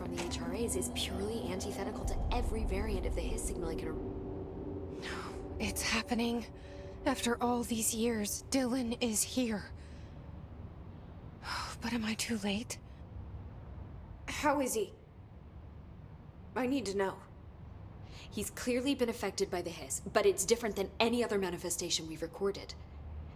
from the HRAs is purely antithetical to every variant of the His signaling inter... It's happening. After all these years, Dylan is here. But am I too late? How is he? I need to know. He's clearly been affected by the Hiss, but it's different than any other manifestation we've recorded.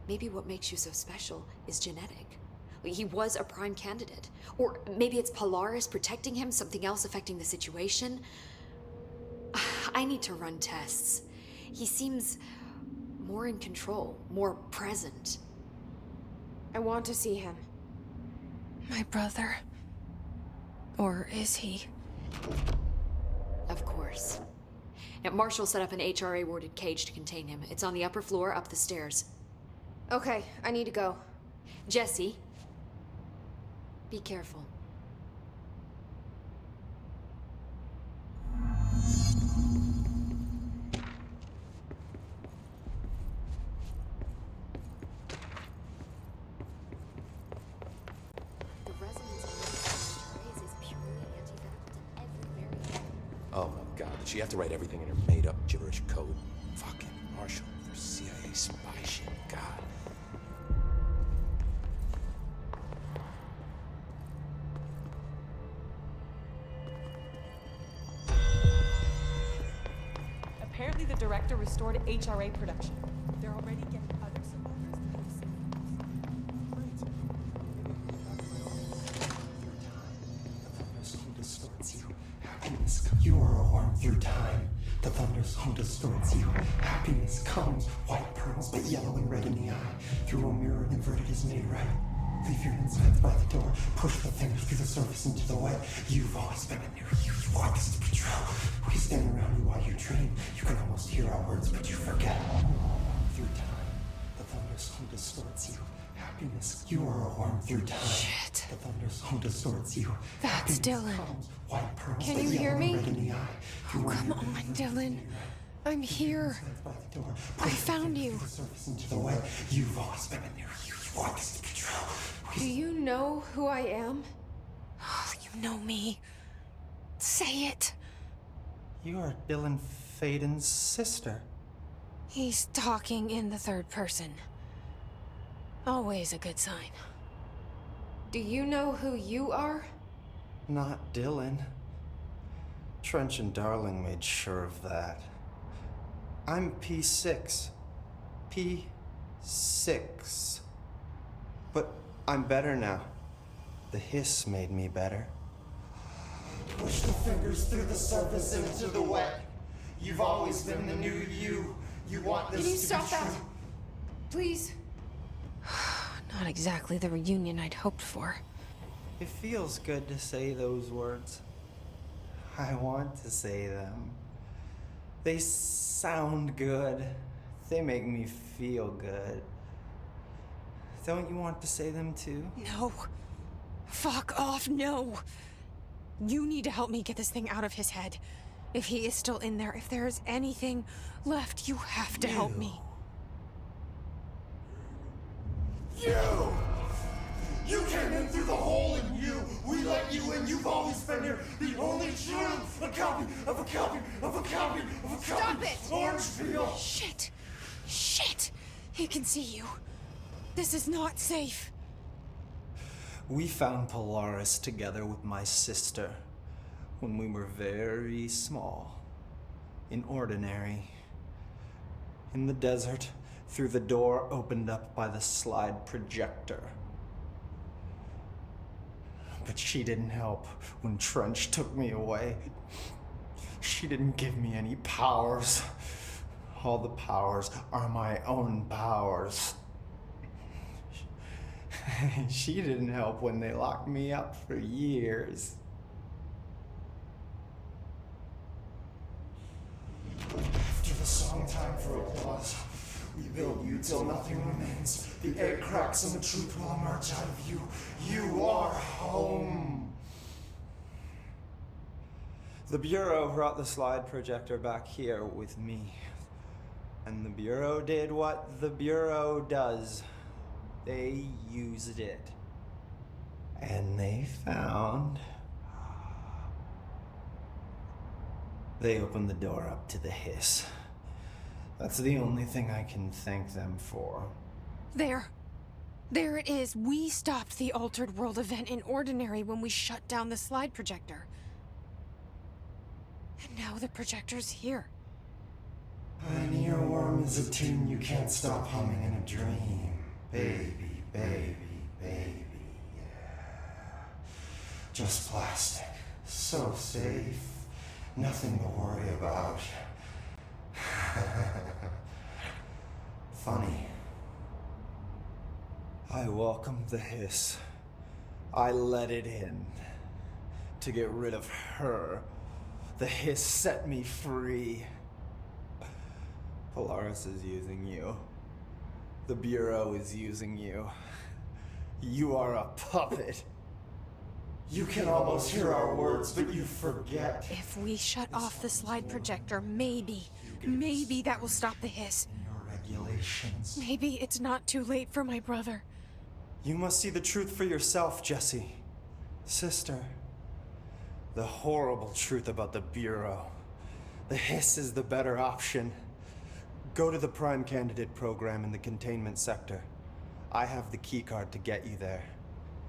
Maybe what makes you so special is genetic. He was a prime candidate. Or maybe it's Polaris protecting him, something else affecting the situation. I need to run tests. He seems more in control, more present. I want to see him. My brother. Or is he? Of course. Now, Marshall set up an HRA-warded cage to contain him. It's on the upper floor, up the stairs. Okay, I need to go. Jesse, be careful. The resonance of HRAs is purely antithetical to every variant. Oh my god, did she have to write everything in her made-up gibberish code? Fucking Marshall, their CIA spy shit, god. Apparently the director restored HRA production. They're already getting other survivors. You are a worm through time. The thunderstorm distorts you. Happiness comes, white pearls, but yellow and red in the eye. Through a mirror inverted is made right. Leave your insides by the door. Push the fingers through the surface into the wet. You've always been a near you. You want us to patrol. We stand around you while you dream. You can almost hear our words, but you forget. Through time, the thunderstorm distorts you. Happiness, you are a worm through time. Shit. The thunderstorm distorts you. That's Happiness Dylan. comes, white pearls, Can but you yellow hear and me? red in the eye. Oh, come on, Dylan. I'm here. I found you. Into the way. You've always been a near you. You want us to control. Do you know who I am? Oh, you know me. Say it. You are Dylan Faden's sister. He's talking in the third person. Always a good sign. Do you know who you are? Not Dylan. Trench and Darling made sure of that. I'm P6. P6. But I'm better now. The hiss made me better. Push the fingers through the surface into the wet. You've always been the new you. You want this Can you to stop be that? true. Please? Not exactly the reunion I'd hoped for. It feels good to say those words. I want to say them. They sound good. They make me feel good. Don't you want to say them too? No. Fuck off, no. You need to help me get this thing out of his head. If he is still in there, if there is anything left, you have to help me. You came in through the hole in you. We let you in. You've always been here. The only truth. A copy of a copy of a copy of a copy. Stop it! Oceanview. Shit. Shit. He can see you. This is not safe. We found Polaris together with my sister when we were very small, in Ordinary, in the desert, through the door opened up by the slide projector. But she didn't help when Trench took me away. She didn't give me any powers. All the powers are my own powers. She didn't help when they locked me up for years. After the song time for applause, we build you till nothing remains. The air cracks and the truth will emerge out of you. You are home. The Bureau brought the slide projector back here with me. And the Bureau did what the Bureau does. They used it. And they found They opened the door up to the hiss. That's the only thing I can thank them for. There. There it is. We stopped the Altered World event in Ordinary when we shut down the slide projector. And now the projector's here. An earworm is a tune you can't stop humming in a dream. Baby, baby, baby, yeah. Just plastic. So safe. Nothing to worry about. Funny. I welcomed the hiss. I let it in. To get rid of her. The hiss set me free. Polaris is using you. The Bureau is using you. You are a puppet. You can almost hear our words, but you forget. If we shut off the slide projector, maybe that will stop the hiss. Your regulations. Maybe it's not too late for my brother. You must see the truth for yourself, Jesse. Sister. The horrible truth about the Bureau. The hiss is the better option. Go to the Prime Candidate program in the containment sector. I have the keycard to get you there.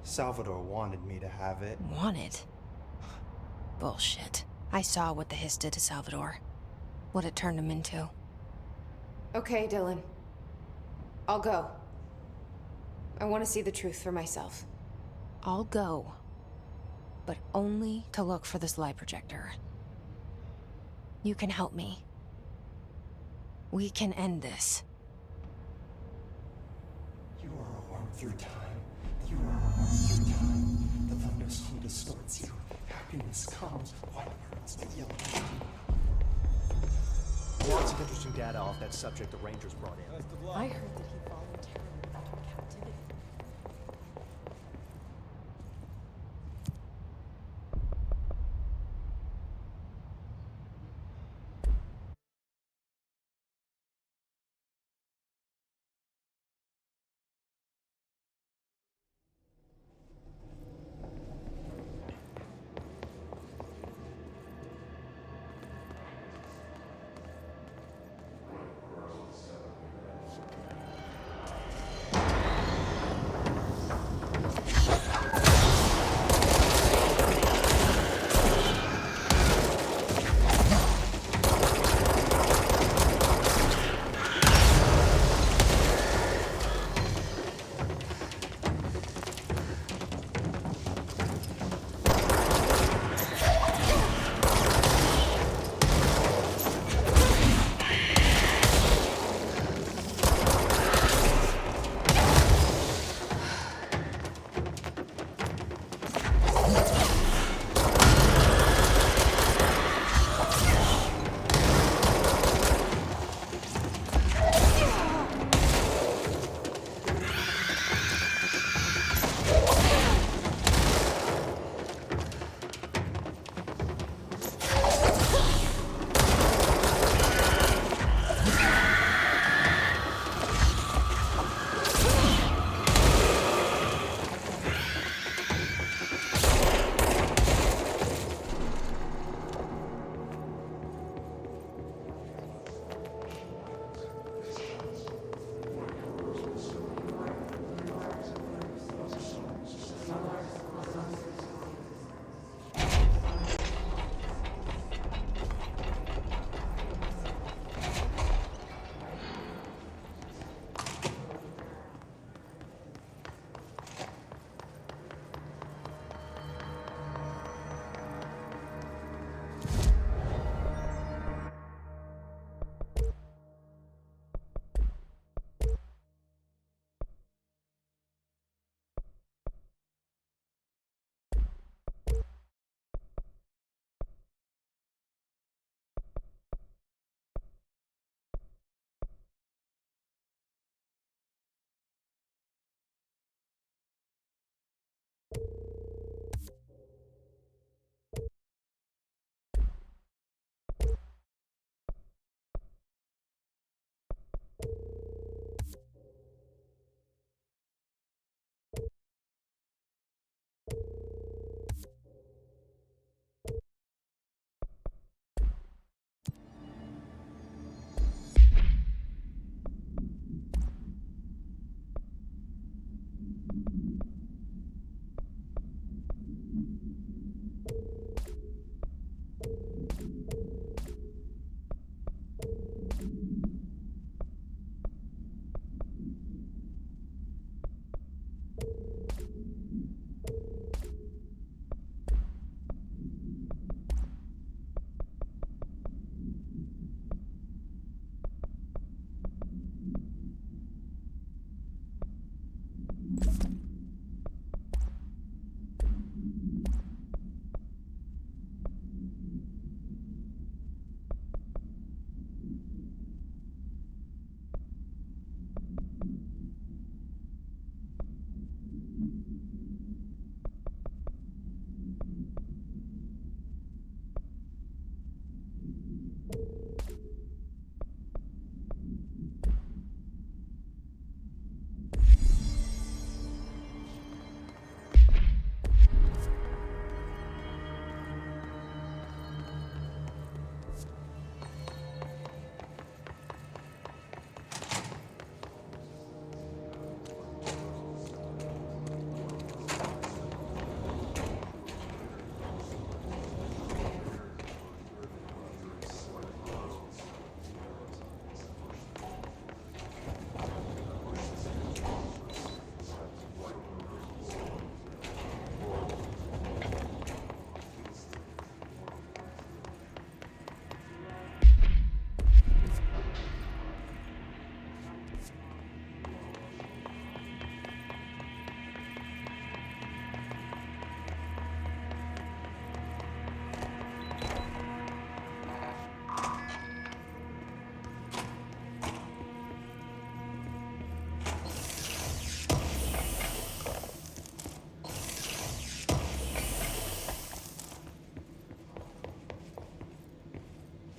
Salvador wanted me to have it. Wanted? Bullshit. I saw what the hiss did to Salvador. What it turned him into. Okay, Dylan. I'll go. I want to see the truth for myself. I'll go. But only to look for the slide projector. You can help me. We can end this. You are a worm through time. You are a worm through time. The thunderstorm distorts you. Happiness comes, white pearls, but yellow. Lots of interesting data off that subject the Rangers brought in. I heard that he voluntarily left captivity.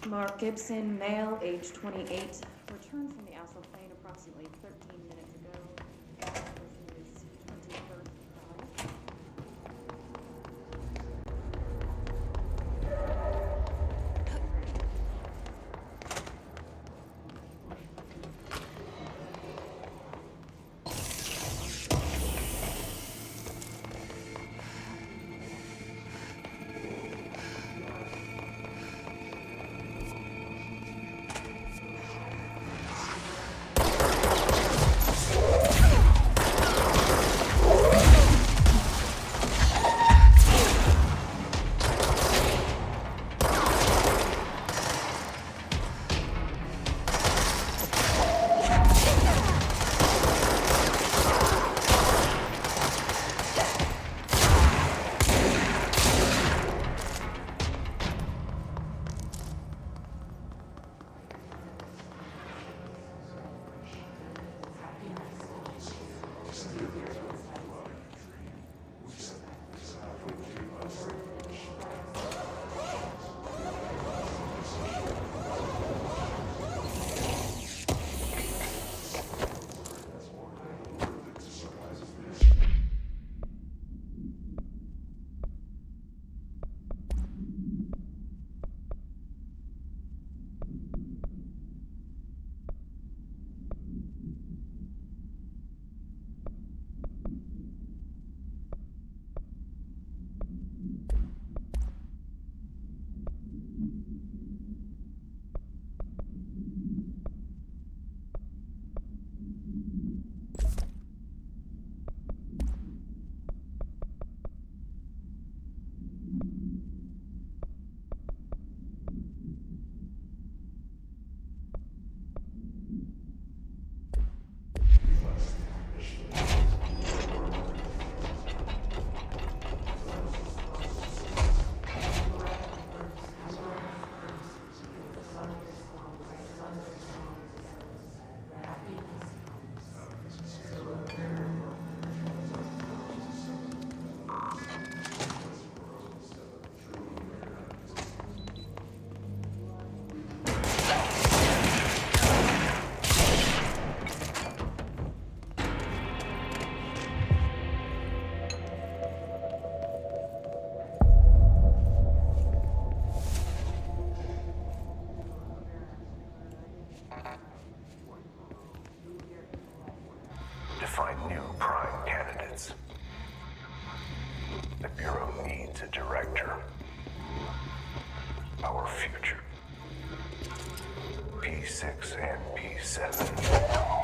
Mark Gibson, male, age 28, returned from the astral plane approximately 13 minutes ago. This person is 21st pride. To find new prime candidates, the Bureau needs a director. Our future. P6 and P7.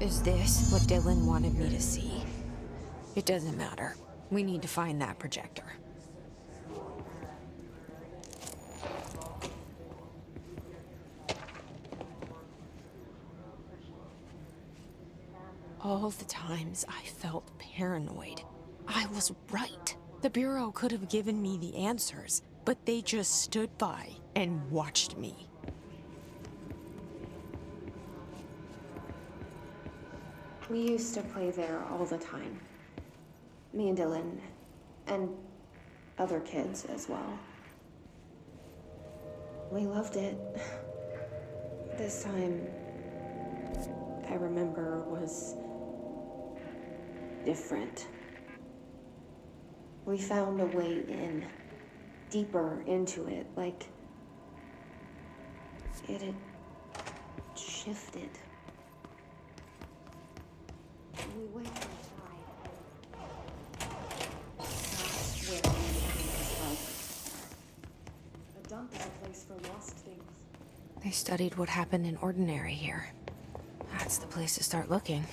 Is this what Dylan wanted me to see? It doesn't matter. We need to find that projector. All the times I felt paranoid, I was right. The Bureau could have given me the answers, but they just stood by and watched me. We used to play there all the time. Me and Dylan, and other kids as well. We loved it. This time, I remember, was different. We found a way in, deeper into it, like it had shifted. We went inside. That's where we was. A dump is a place for lost things. They studied what happened in Ordinary here. That's the place to start looking.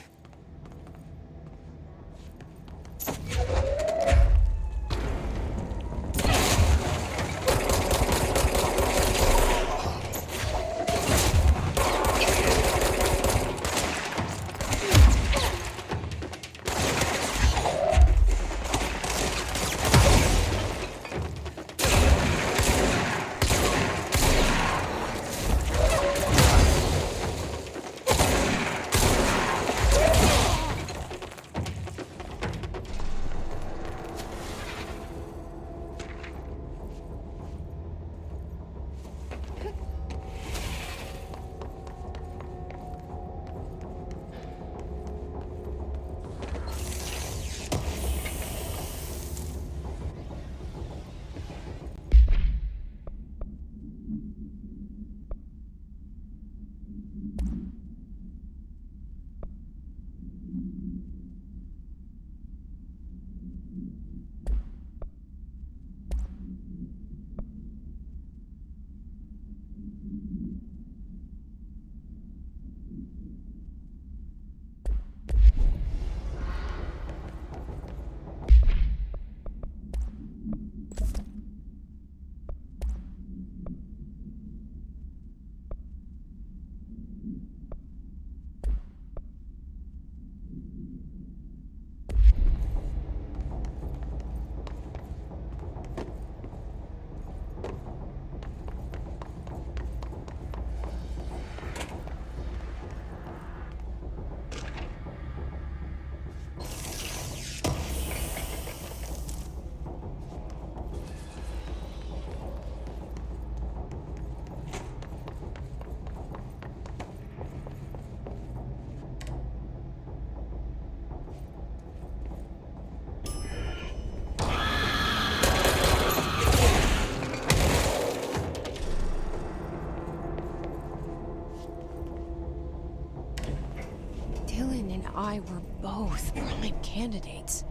I were both prime candidates.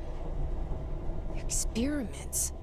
Experiments.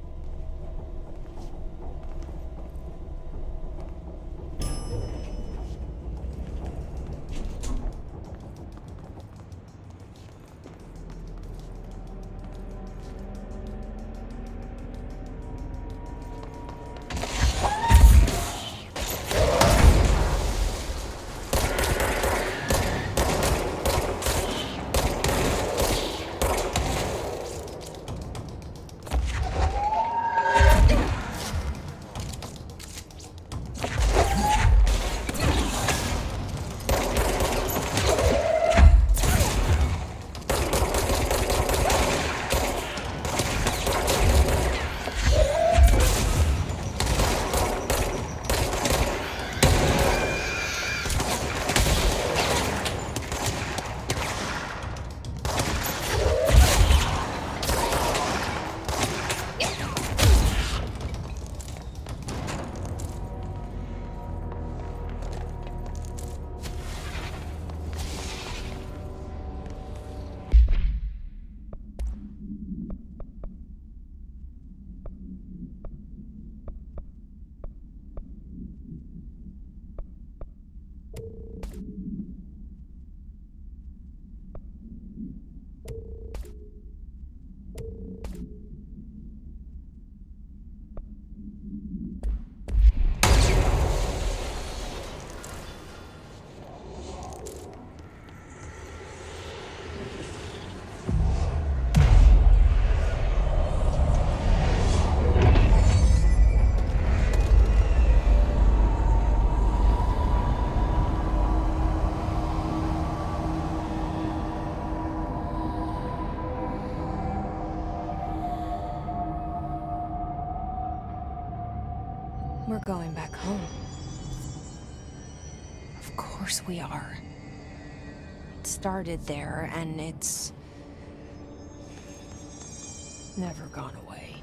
We're going back home. Of course we are. It started there, and it's never gone away.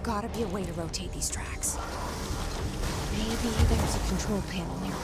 Gotta be a way to rotate these tracks. Maybe there's a control panel nearby.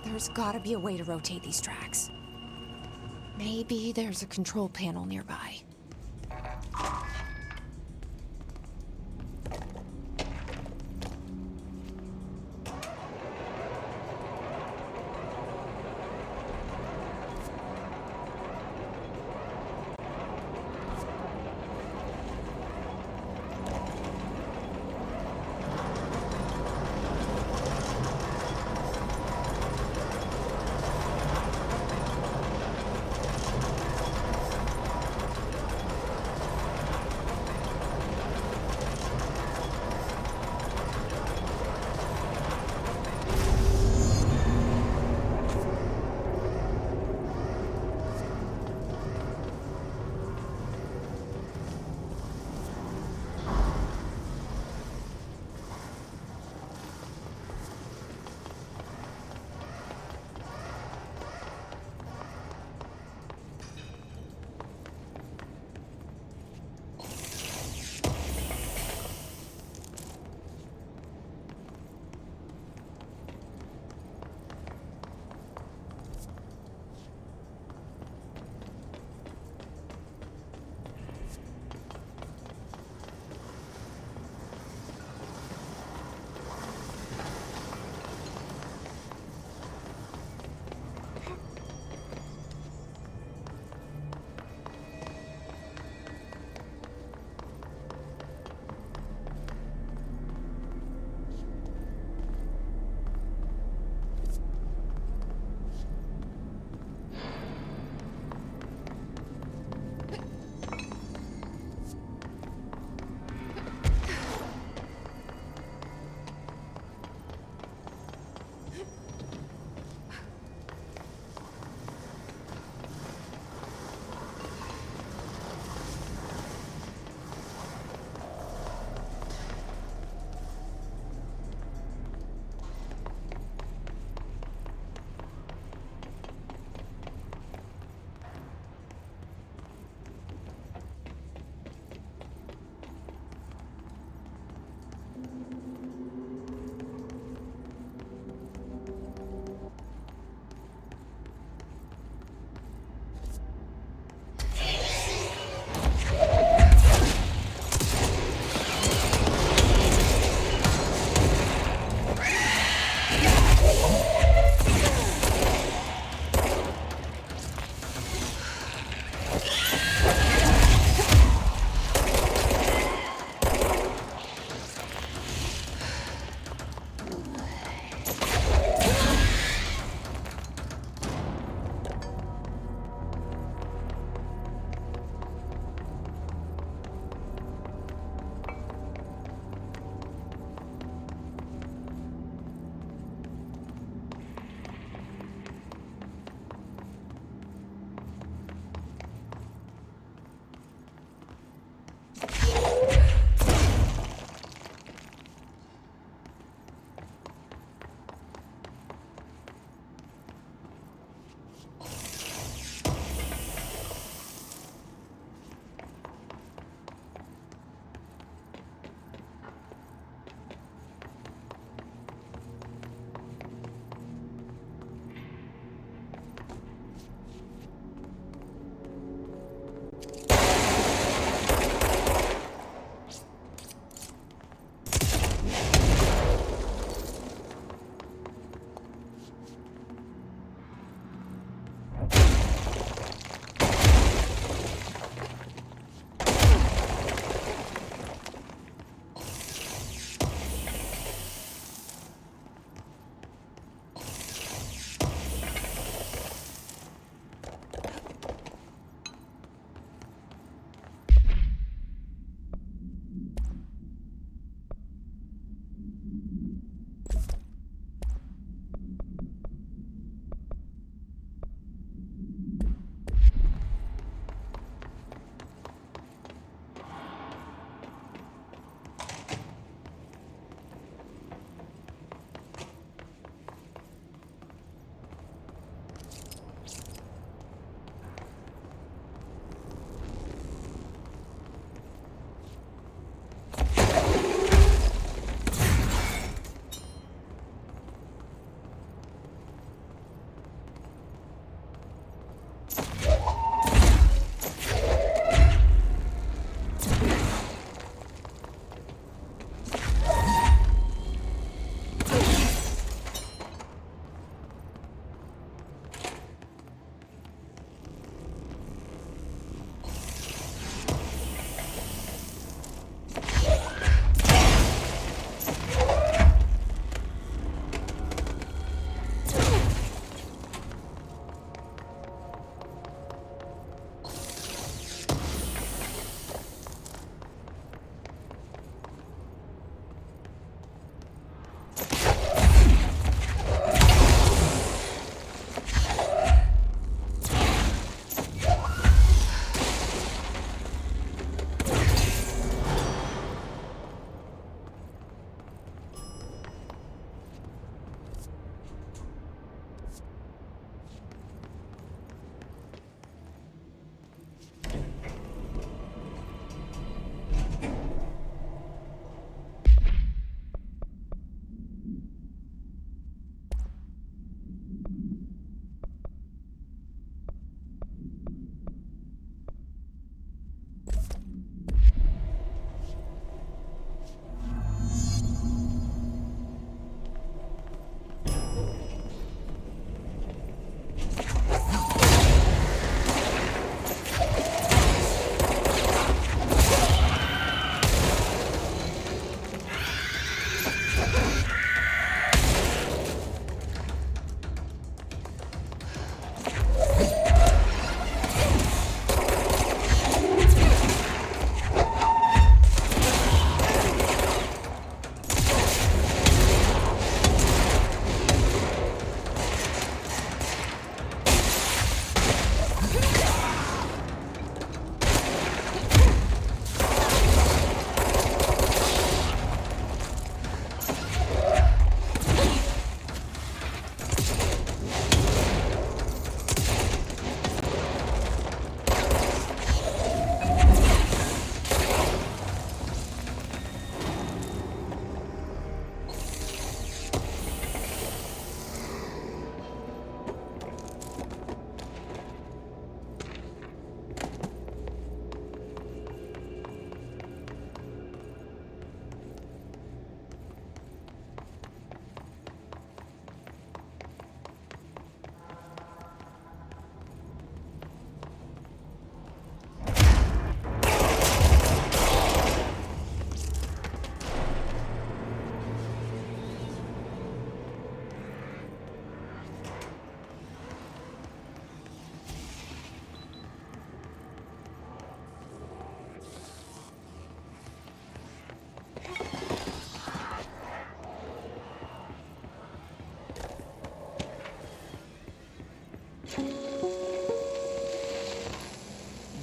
There's gotta be a way to rotate these tracks. Maybe there's a control panel nearby.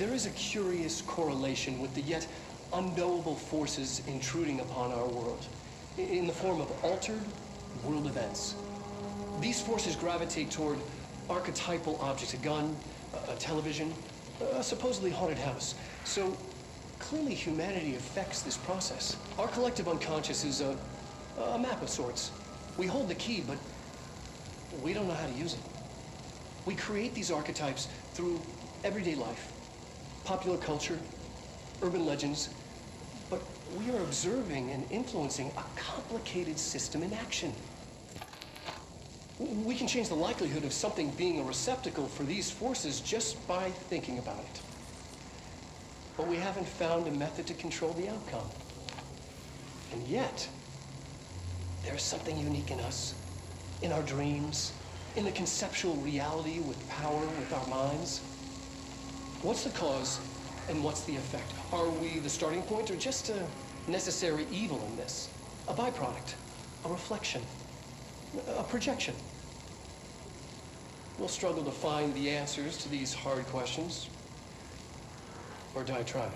There is a curious correlation with the yet unknowable forces intruding upon our world, in the form of altered world events. These forces gravitate toward archetypal objects, a gun, a television, a supposedly haunted house. So clearly humanity affects this process. Our collective unconscious is a map of sorts. We hold the key, but we don't know how to use it. We create these archetypes through everyday life, popular culture, urban legends, but we are observing and influencing a complicated system in action. We can change the likelihood of something being a receptacle for these forces just by thinking about it. But we haven't found a method to control the outcome. And yet, there's something unique in us, in our dreams, in the conceptual reality with power with our minds. What's the cause and what's the effect? Are we the starting point or just a necessary evil in this? A byproduct, a reflection, a projection? We'll struggle to find the answers to these hard questions, or die trying.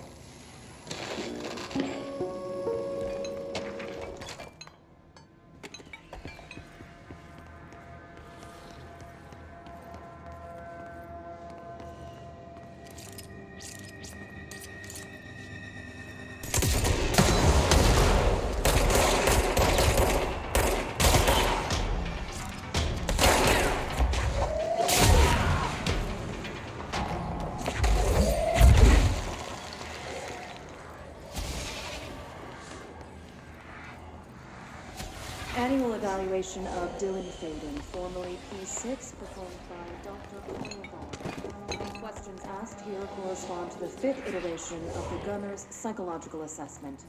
Annual evaluation of Dylan Faden, formerly P6, performed by Dr. Oceanview. Questions asked here correspond to the 5th iteration of the Gunner's psychological assessment.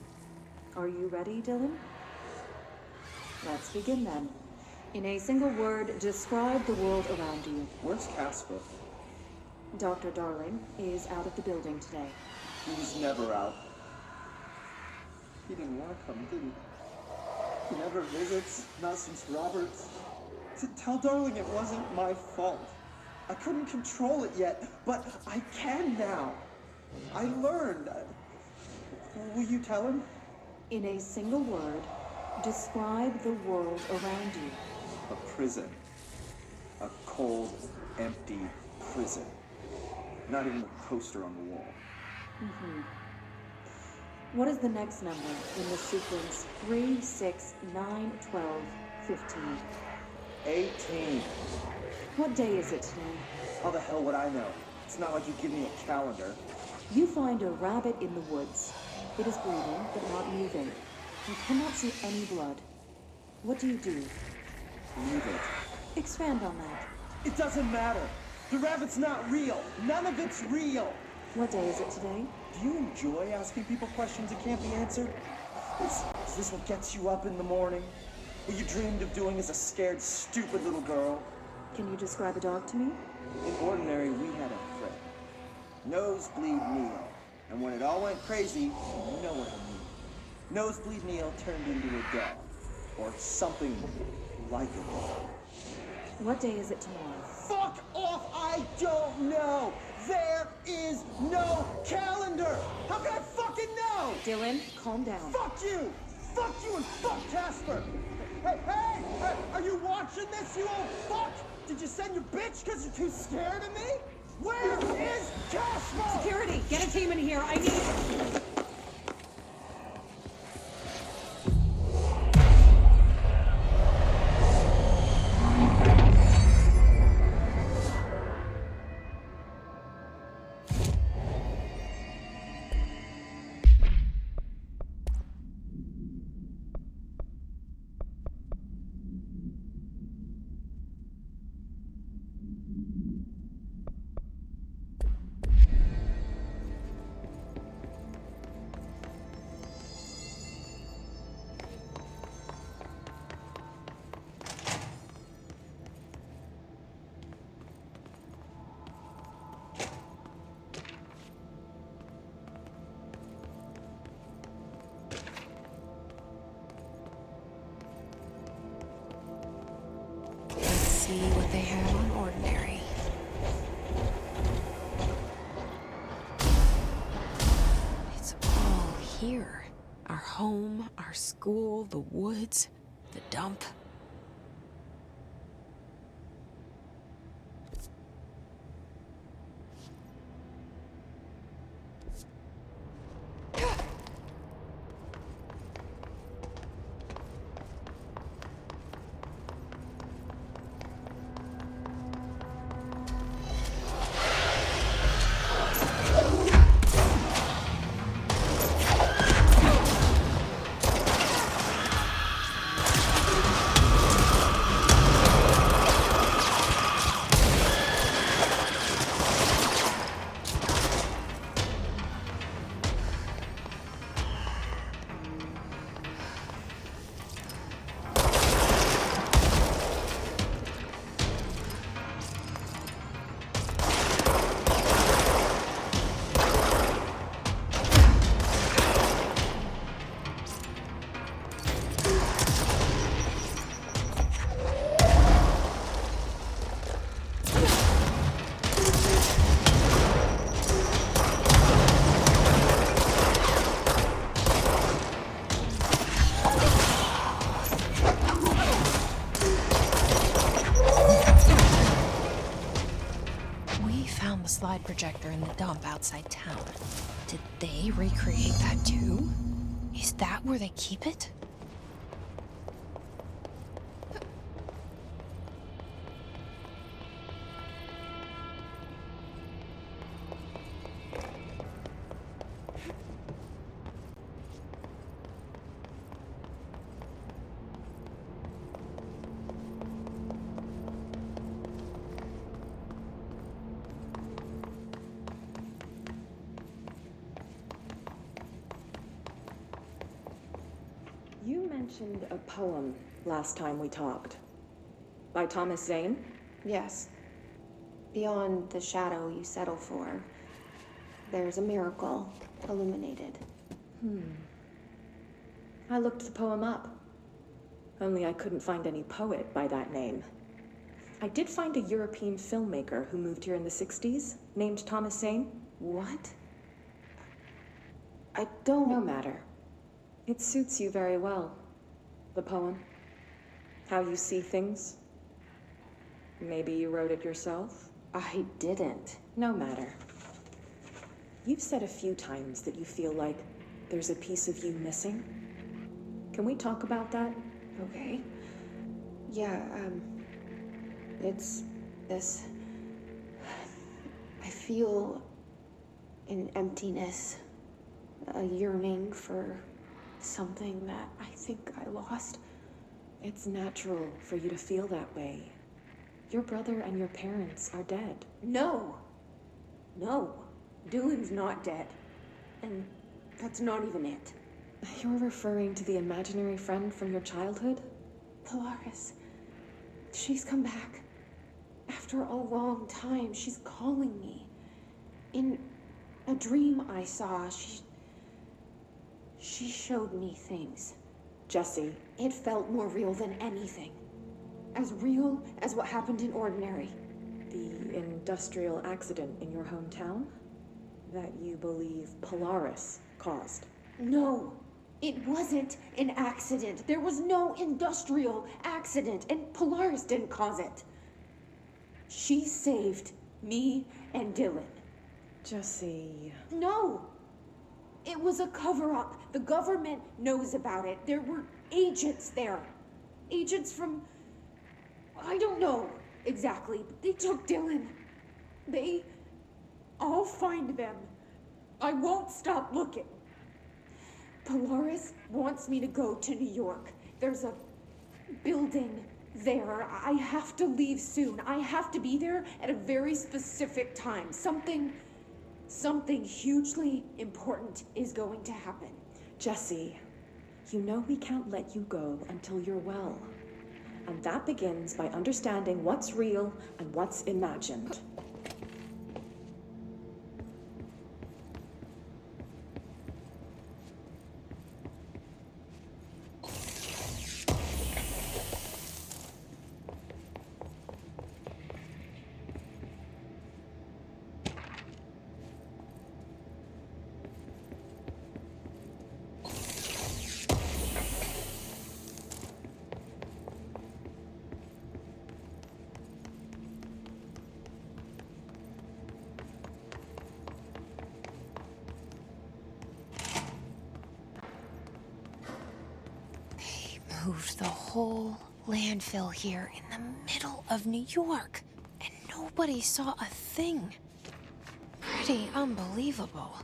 Are you ready, Dylan? Let's begin then. In a single word, describe the world around you. Where's Casper? Dr. Darling is out of the building today. He's never out. He didn't want to come, did he? He never visits, not since Roberts. Tell Darling it wasn't my fault. I couldn't control it yet, but I can now. I learned. Will you tell him? In a single word, describe the world around you. A prison. A cold, empty prison. Not even a poster on the wall. What is the next number in the sequence 3, 6, 9, 12, 15? 18. What day is it today? How the hell would I know? It's not like you give me a calendar. You find a rabbit in the woods. It is breathing, but not moving. You cannot see any blood. What do you do? Leave it. Expand on that. It doesn't matter. The rabbit's not real. None of it's real. What day is it today? Do you enjoy asking people questions that can't be answered? Is this what gets you up in the morning? What you dreamed of doing as a scared, stupid little girl? Can you describe a dog to me? In Ordinary, we had a friend. Nosebleed Neil. And when it all went crazy, you know what I mean. Nosebleed Neil turned into a dog. Or something like a dog. What day is it tomorrow? Fuck off! I don't know! There is no calendar! How can I fucking know? Dylan, calm down. Fuck you! Fuck you and fuck Casper! Hey! Are you watching this, you old fuck? Did you send your bitch because you're too scared of me? Where is Casper? Security, get a team in here. I need... See what they have on Ordinary. here. Our home, our school, the woods, the dump. Slide projector in the dump outside town. Did they recreate that too? Is that where they keep it? You mentioned a poem last time we talked. By Thomas Zane? Yes. Beyond the shadow you settle for, there's a miracle illuminated. I looked the poem up. Only I couldn't find any poet by that name. I did find a European filmmaker who moved here in the 60s, named Thomas Zane. What? I don't... No matter. It suits you very well. The poem. How you see things. Maybe you wrote it yourself? I didn't. No matter. You've said a few times that you feel like there's a piece of you missing. Can we talk about that? Okay. Yeah, it's this... I feel an emptiness, a yearning for something that I think I lost. It's natural for you to feel that way. Your brother and your parents are dead. No. No. Dylan's not dead. And that's not even it. You're referring to the imaginary friend from your childhood? Polaris. She's come back. After a long time, she's calling me. In a dream I saw, she showed me things. Jesse. It felt more real than anything. As real as what happened in Ordinary. The industrial accident in your hometown? That you believe Polaris caused? No, it wasn't an accident. There was no industrial accident, and Polaris didn't cause it. She saved me and Dylan. Jesse... No! It was a cover-up. The government knows about it. There were agents there. Agents from... I don't know exactly, but they took Dylan. I'll find them. I won't stop looking. Polaris wants me to go to New York. There's a building there. I have to leave soon. I have to be there at a very specific time. Something hugely important is going to happen. Jesse, you know we can't let you go until you're well. And that begins by understanding what's real and what's imagined. moved the whole landfill here in the middle of New York, and nobody saw a thing. Pretty unbelievable.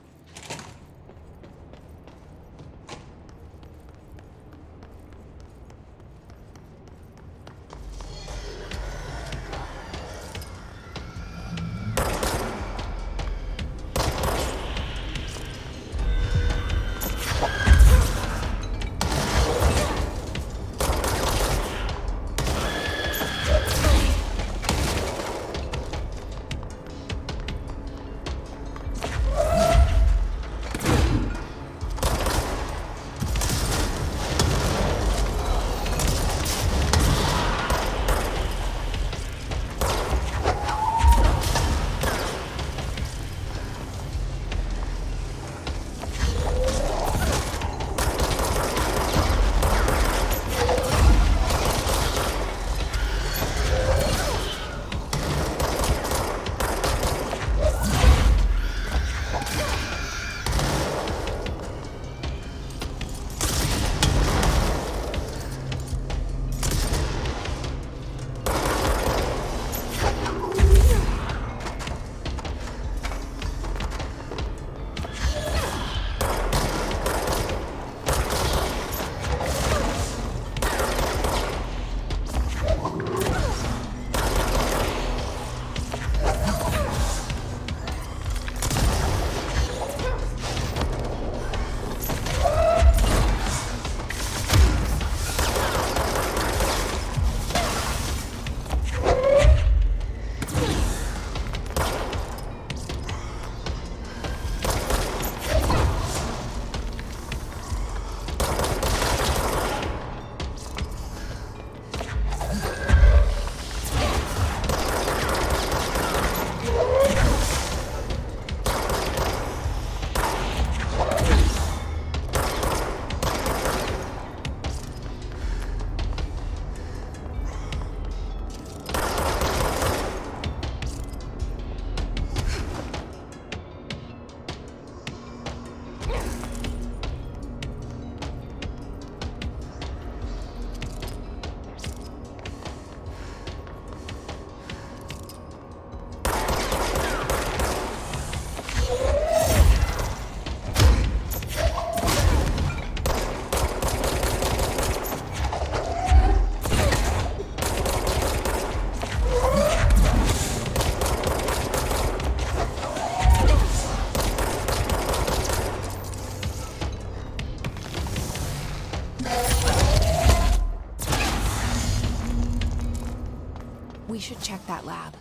We should check that lab.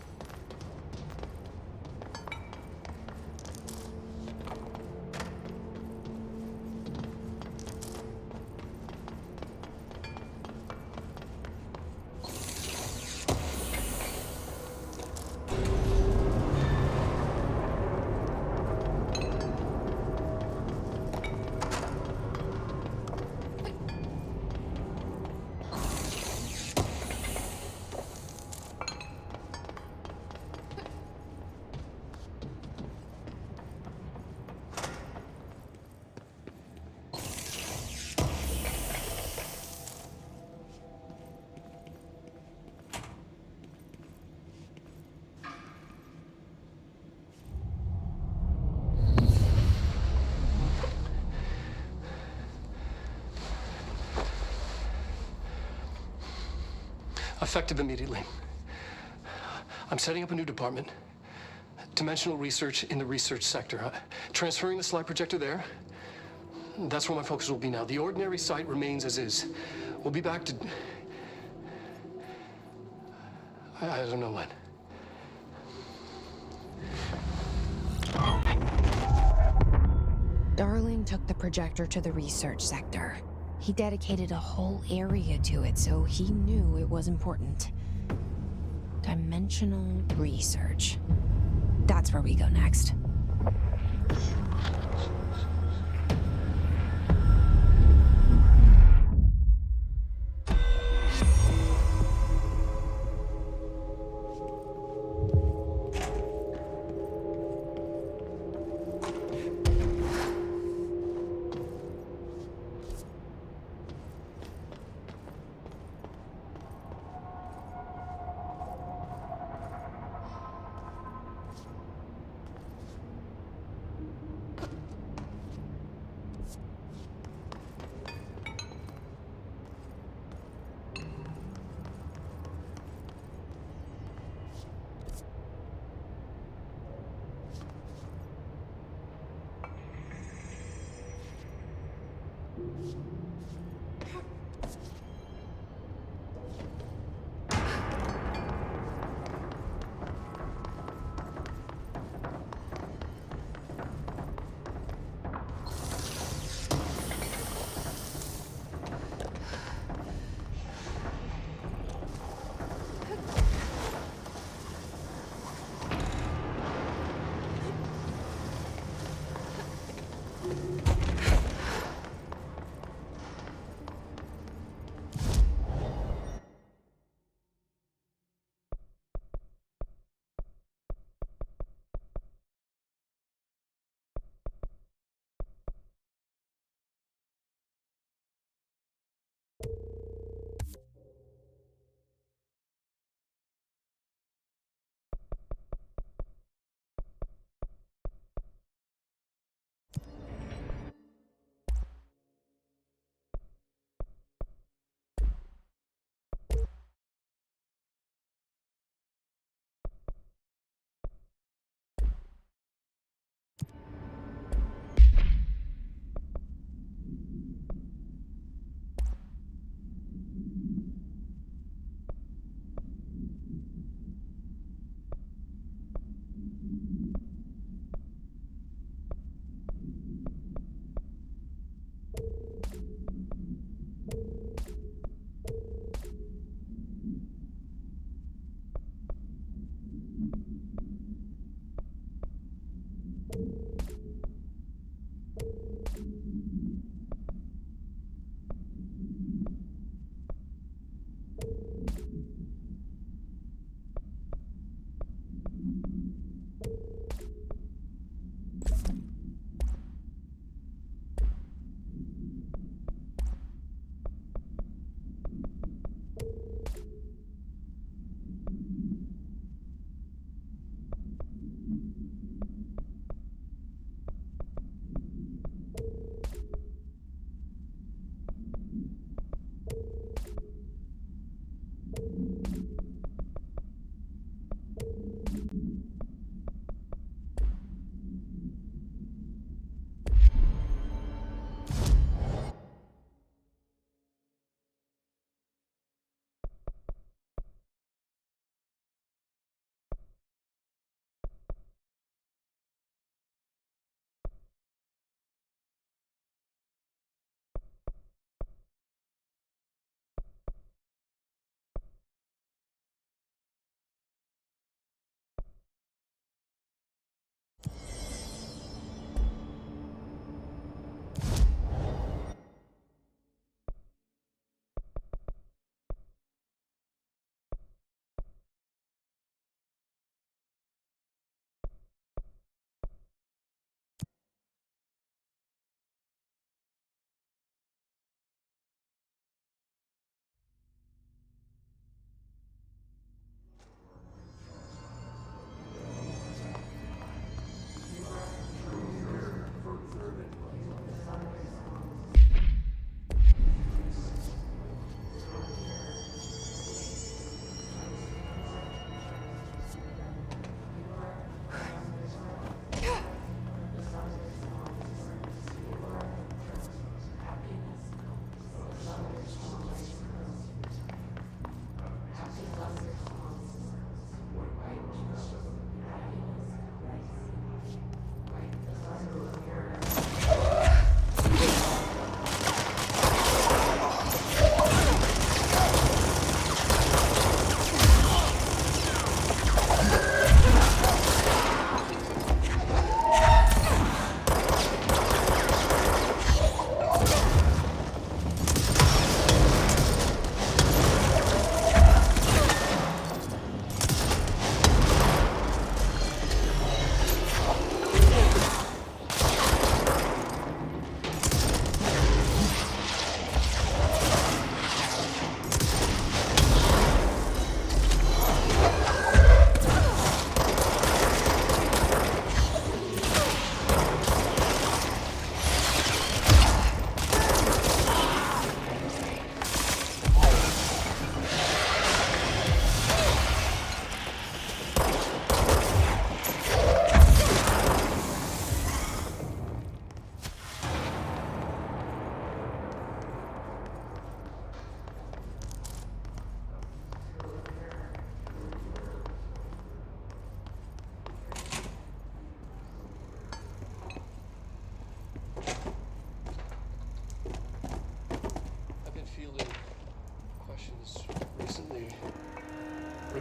Effective immediately. I'm setting up a new department. Dimensional research in the research sector. Transferring the slide projector there. That's where my focus will be now. The ordinary site remains as is. We'll be back to... I don't know when. Darling took the projector to the research sector. He dedicated a whole area to it, so he knew it was important. Dimensional research. That's where we go next.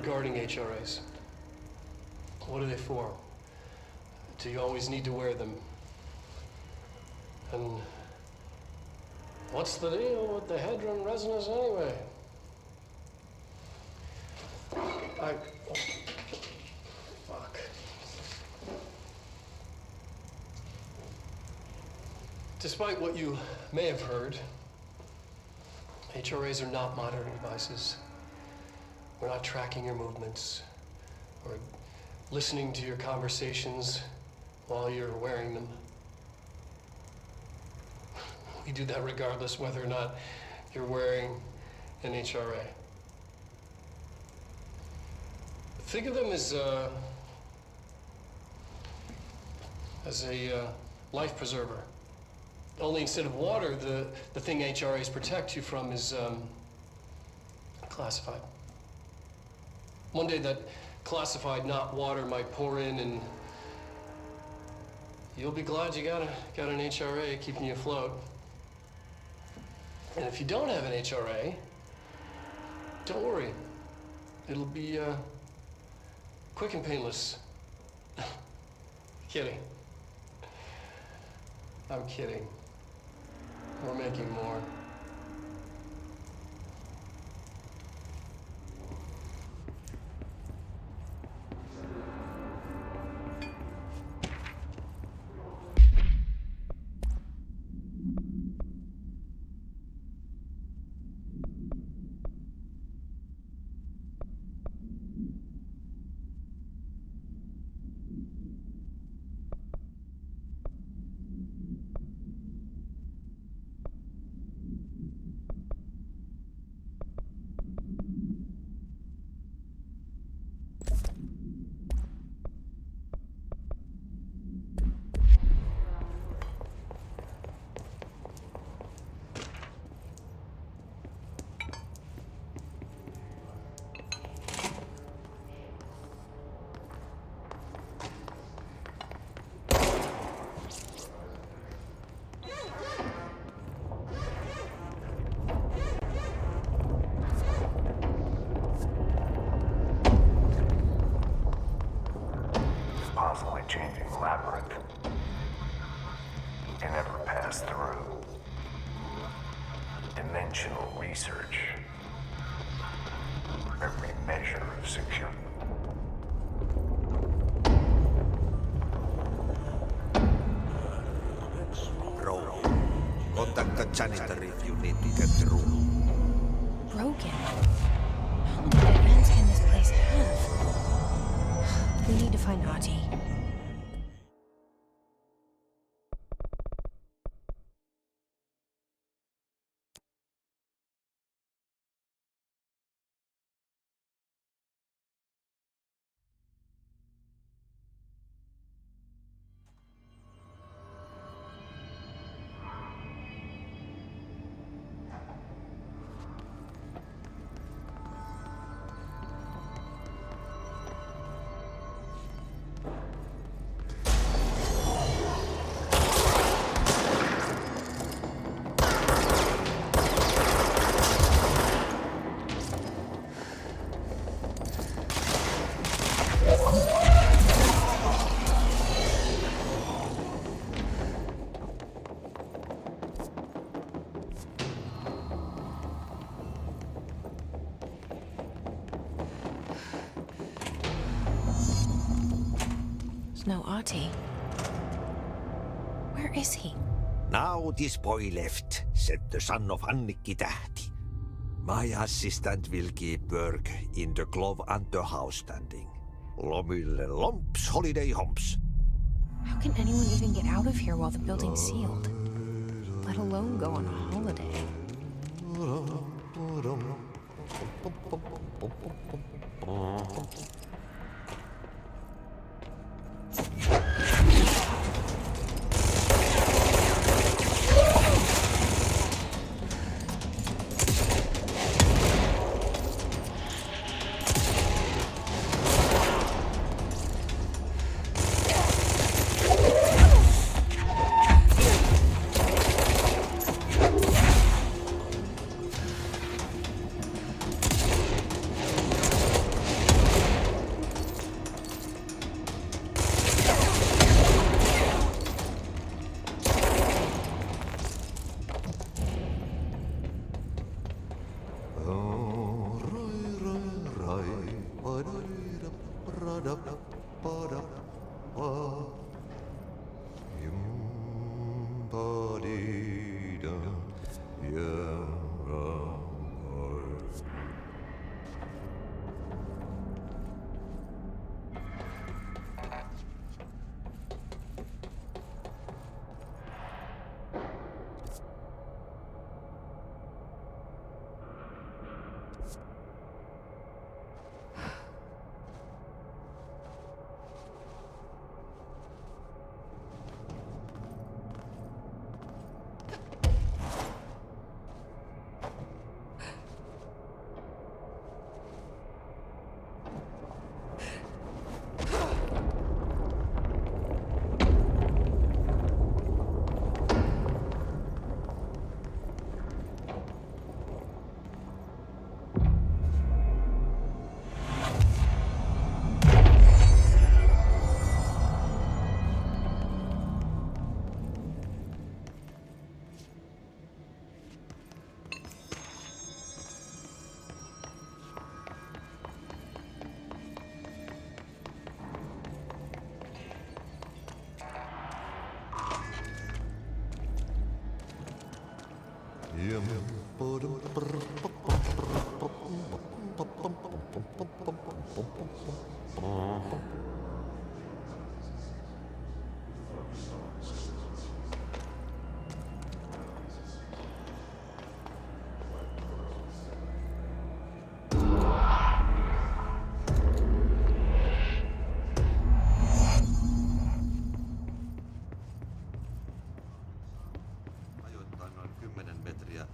regarding HRAs. What are they for? Do you always need to wear them? And what's the deal with the Hedron resonance anyway? Fuck. Despite what you may have heard, HRAs are not monitoring devices. We're not tracking your movements or listening to your conversations while you're wearing them. We do that regardless whether or not you're wearing an HRA. Think of them as a life preserver. Only instead of water, the thing HRAs protect you from is classified. One day that classified, not water, might pour in, and you'll be glad you got an HRA keeping you afloat. And if you don't have an HRA, don't worry. It'll be quick and painless. Kidding. I'm kidding. We're making more. Changing labyrinth. You can never pass through. Dimensional research. Every measure of security. Bro, contact the janitor if you need to get through. Broken? How many dead ends can this place have? We need to find Ahti. No Ahti. Where is he? Now this boy left, said the son of Ahti Tähti. My assistant will keep work in the glove and the house standing. Lomille lomps, holiday humps. How can anyone even get out of here while the building's sealed? Let alone go on a holiday.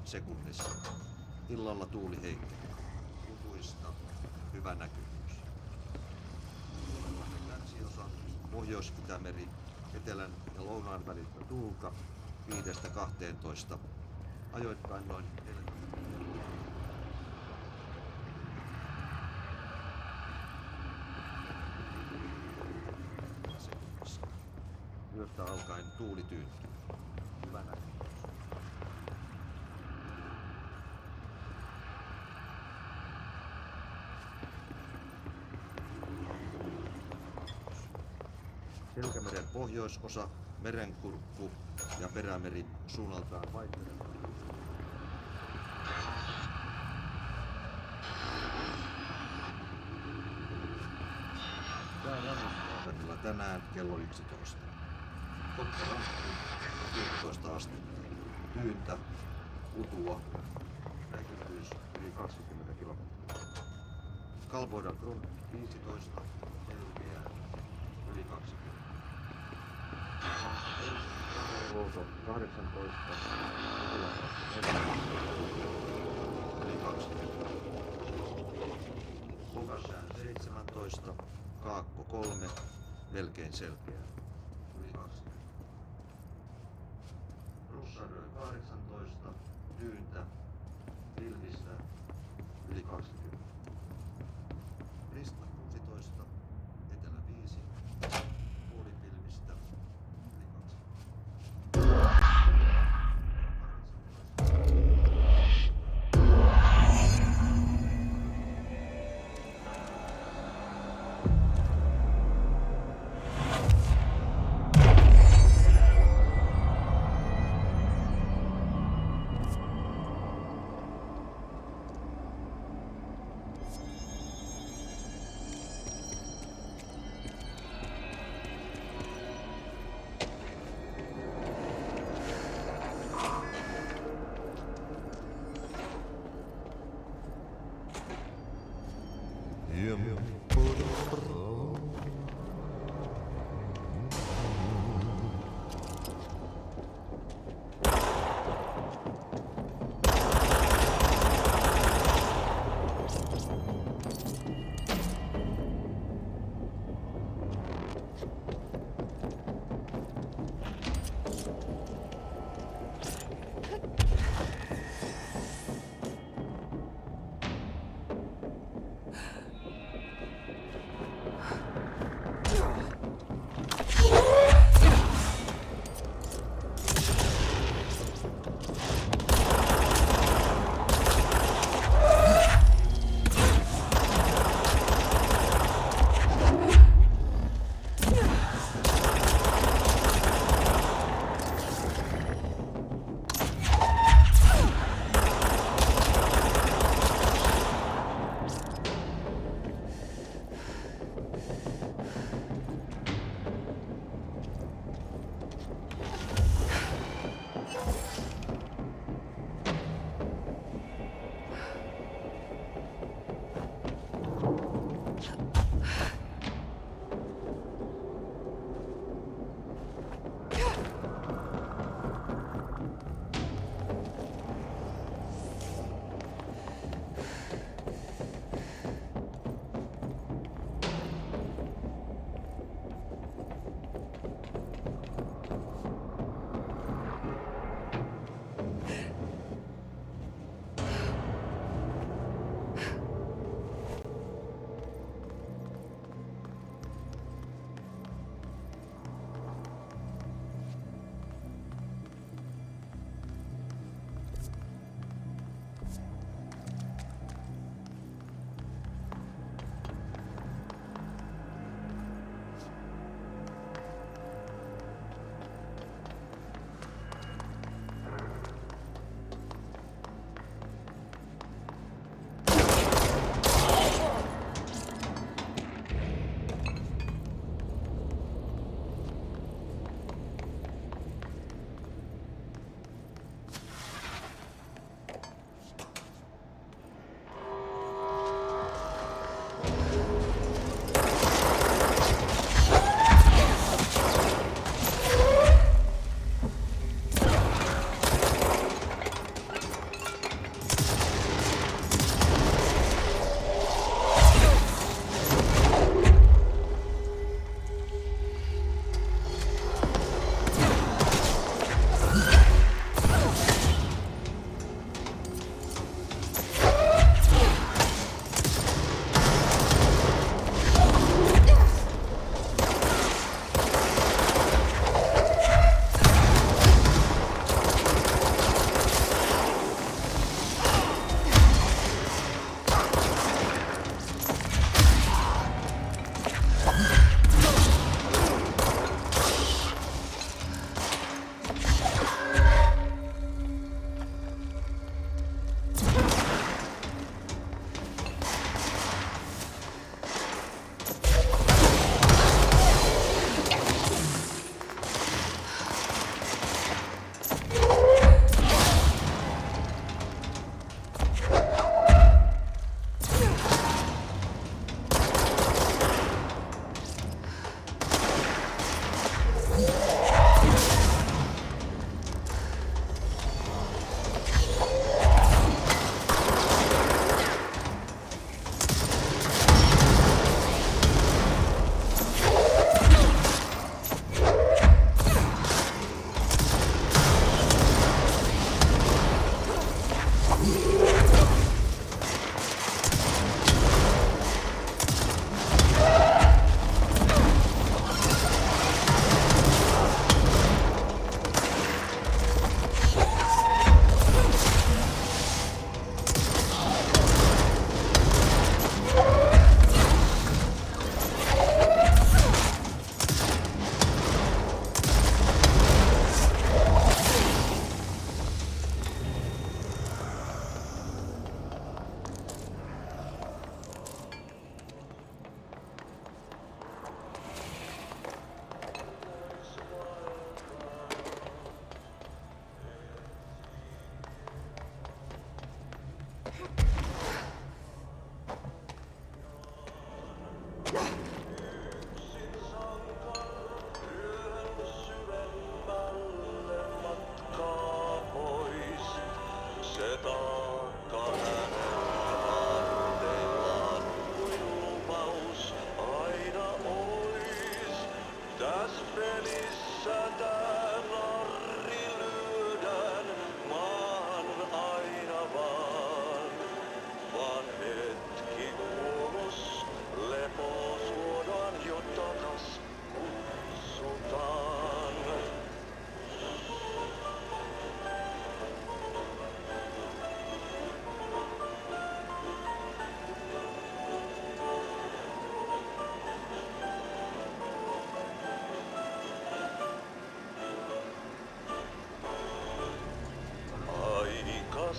Sekunnissa. Illalla tuuli heikkenee. Lukuista hyvä näkyvyys. Länsiosa, Pohjois-Itämeri, etelän ja lounaan välistä tuulta 5–12. Ajoittain noin 40. Sekunnissa. Yöstä alkaen tuuli tyyntyy. Hyvä näkyvyys. Selkämeren pohjoisosa, merenkurkku ja perämeri suunnaltaan vaihtelevat. Täällä tänään kello 11. Totta 11 astetta. Tyyntä, utua, näkyvyys yli 20 kilometriä. Kalvoidan front 15, selkeää yli 20. Luoto 18, yli 20. Lukassään 17, Kaakko 3, melkein selkeää, yli 20. Russarö 18, tyyntä, pilvistä, yli 20. Rista 16, etelä 5, puolipilvistä, yli 20.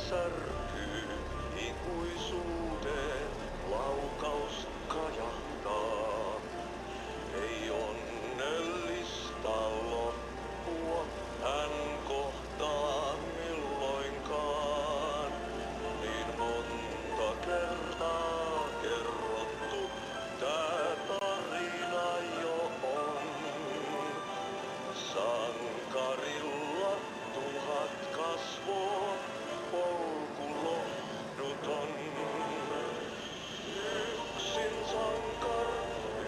Särkyy ikuisuuteen, laukaus kajahtaa. Ei onnellista loppua hän kohtaa milloinkaan. Niin monta kertaa kerrottu tää tarina jo on. Sankarilla 1000 kasvoa. Yksin sankar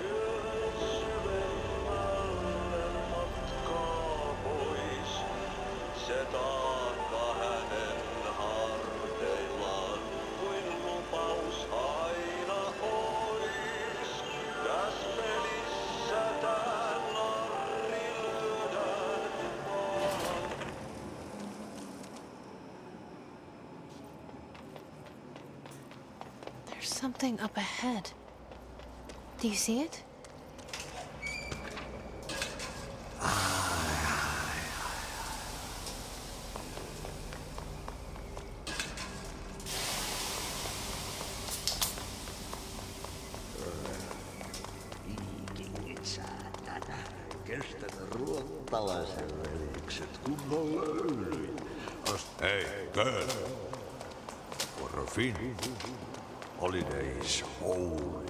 yön syvemmälle matkaa pois. Se taakka hänen harteillaan kuin lupaus aina ois. Täs pelissä tää narri lyödään maahan. There's something up ahead. Do you see it? Saatana. Kestänyt ruottalaisen velikset kunnolla yli. Hey, girl. For a Finn. Holidays holy.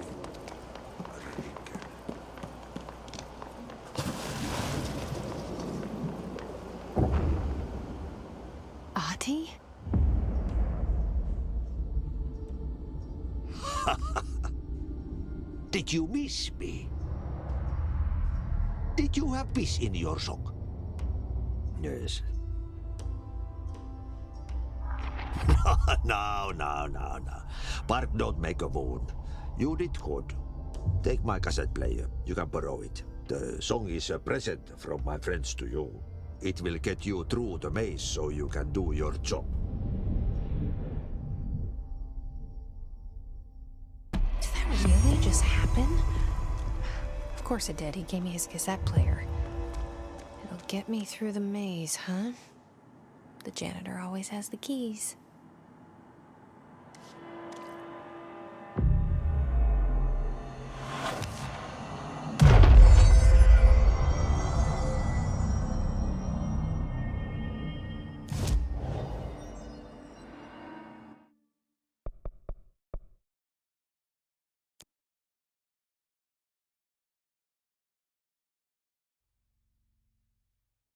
Ahti? Did you miss me? Did you have peace in your song? Yes. No. Bark don't make a wound. You did good. Take my cassette player. You can borrow it. The song is a present from my friends to you. It will get you through the maze so you can do your job. Did that really just happen? Of course it did. He gave me his cassette player. It'll get me through the maze, huh? The janitor always has the keys.